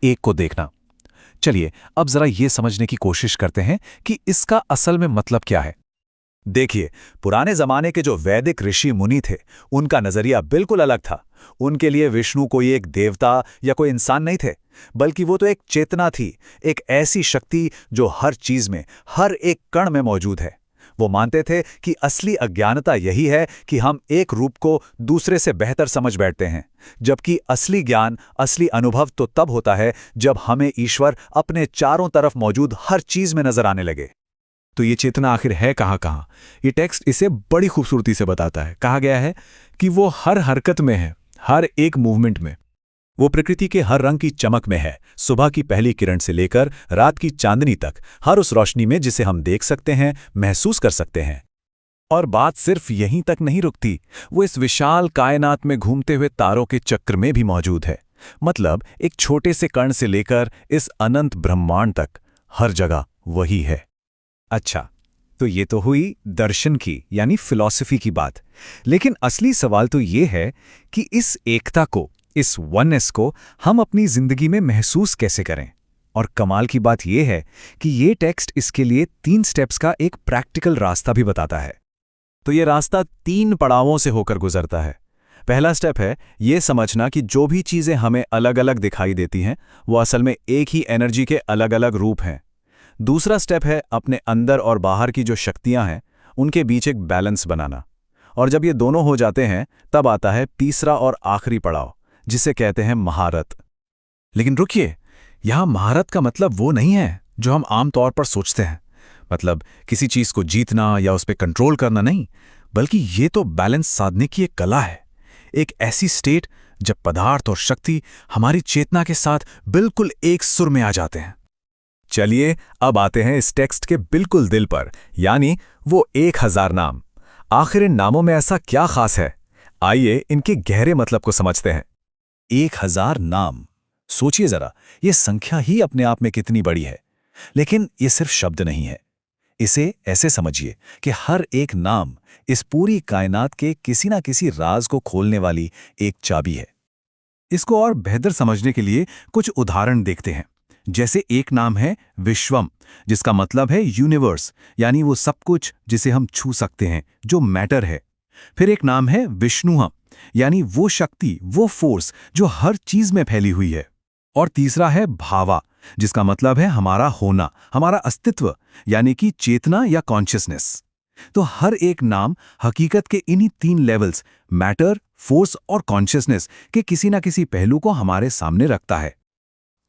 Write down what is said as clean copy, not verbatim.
एक को देखना। चलिए अब जरा ये समझने की कोशिश करते हैं कि इसका असल में मतलब क्या है। देखिए, पुराने जमाने के जो वैदिक ऋषि मुनि थे, उनका नजरिया बिल्कुल अलग था। उनके लिए विष्णु कोई एक देवता या कोई इंसान नहीं थे, बल्कि वो तो एक चेतना थी, एक ऐसी शक्ति जो हर चीज में, हर एक कण में मौजूद है। वो मानते थे कि असली अज्ञानता यही है कि हम एक रूप को दूसरे से बेहतर समझ बैठते हैं, जबकि असली ज्ञान, असली अनुभव तो तब होता है जब हमें ईश्वर अपने चारों तरफ मौजूद हर चीज में नजर आने लगे। तो ये चेतना आखिर है कहाँ? ये टेक्स्ट इसे बड़ी खूबसूरती से बताता है। कहा गया है कि वो हर हरकत में है, हर एक मूवमेंट में। वो प्रकृति के हर रंग की चमक में है, सुबह की पहली किरण से लेकर रात की चांदनी तक, हर उस रोशनी में जिसे हम देख सकते हैं, महसूस कर सकते हैं। और बात सिर्फ यहीं तक नहीं रुकती, वो इस विशाल कायनात में घूमते हुए तारों के चक्र में भी मौजूद है। मतलब एक छोटे से कण से लेकर इस अनंत ब्रह्मांड तक, हर जगह वही है। अच्छा, तो ये तो हुई दर्शन की यानी फिलॉसफी की बात। लेकिन असली सवाल तो ये है कि इस एकता को, इस वननेस को हम अपनी जिंदगी में महसूस कैसे करें। और कमाल की बात यह है कि ये टेक्स्ट इसके लिए 3 स्टेप्स का एक प्रैक्टिकल रास्ता भी बताता है। तो ये रास्ता 3 पड़ावों से होकर गुजरता है। पहला स्टेप है ये समझना कि जो भी चीजें हमें अलग अलग दिखाई देती हैं, वो असल में एक ही एनर्जी के अलग अलग रूप हैं। दूसरा स्टेप है अपने अंदर और बाहर की जो शक्तियां हैं, उनके बीच एक बैलेंस बनाना। और जब ये दोनों हो जाते हैं, तब आता है तीसरा और आखिरी पड़ाव, जिसे कहते हैं महारत। लेकिन रुकिए, यहां महारत का मतलब वो नहीं है जो हम आमतौर पर सोचते हैं। मतलब किसी चीज को जीतना या उस पर कंट्रोल करना नहीं, बल्कि ये तो बैलेंस साधने की एक कला है। एक ऐसी स्टेट जब पदार्थ और शक्ति हमारी चेतना के साथ बिल्कुल एक सुर में आ जाते हैं। चलिए अब आते हैं इस टेक्स्ट के बिल्कुल दिल पर, यानी वो 1000 नाम। आखिर इन नामों में ऐसा क्या खास है? आइए इनके गहरे मतलब को समझते हैं। 1000 नाम, सोचिए जरा, ये संख्या ही अपने आप में कितनी बड़ी है। लेकिन ये सिर्फ शब्द नहीं है। इसे ऐसे समझिए कि हर एक नाम इस पूरी कायनात के किसी ना किसी राज को खोलने वाली एक चाबी है। इसको और बेहतर समझने के लिए कुछ उदाहरण देखते हैं। जैसे एक नाम है विश्वम, जिसका मतलब है यूनिवर्स, यानी वो सब कुछ जिसे हम छू सकते हैं, जो मैटर है। फिर एक नाम है विष्णुहम, यानी वो शक्ति, वो फोर्स जो हर चीज में फैली हुई है। और तीसरा है भावा, जिसका मतलब है हमारा होना, हमारा अस्तित्व, यानी कि चेतना या कॉन्शियसनेस। तो हर एक नाम हकीकत के इन्हीं 3 लेवल्स, मैटर, फोर्स और कॉन्शियसनेस के किसी ना किसी पहलू को हमारे सामने रखता है।